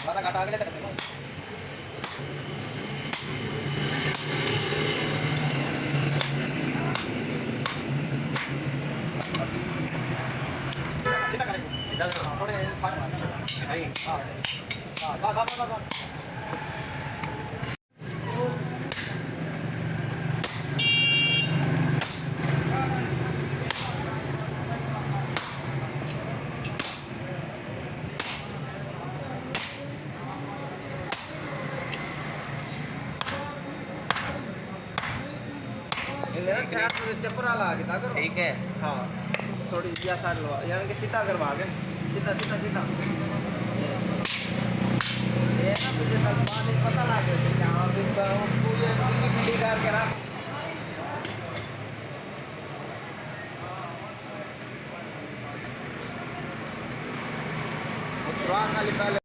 वाला काटा अगले तरफ देखो सीधा करें सीधा थोड़े फाड़ मार नहीं हां हां बस चक्कर वाला आ गया करो ठीक है हाँ थोड़ी या साइड लो यानी कि सीधा करवा के सीधा सीधा सीधा ये ना मुझे तलवार नहीं पता लगे यहाँ भी तू ये डिंगी पिंडी करके रख थोड़ा खाली पहले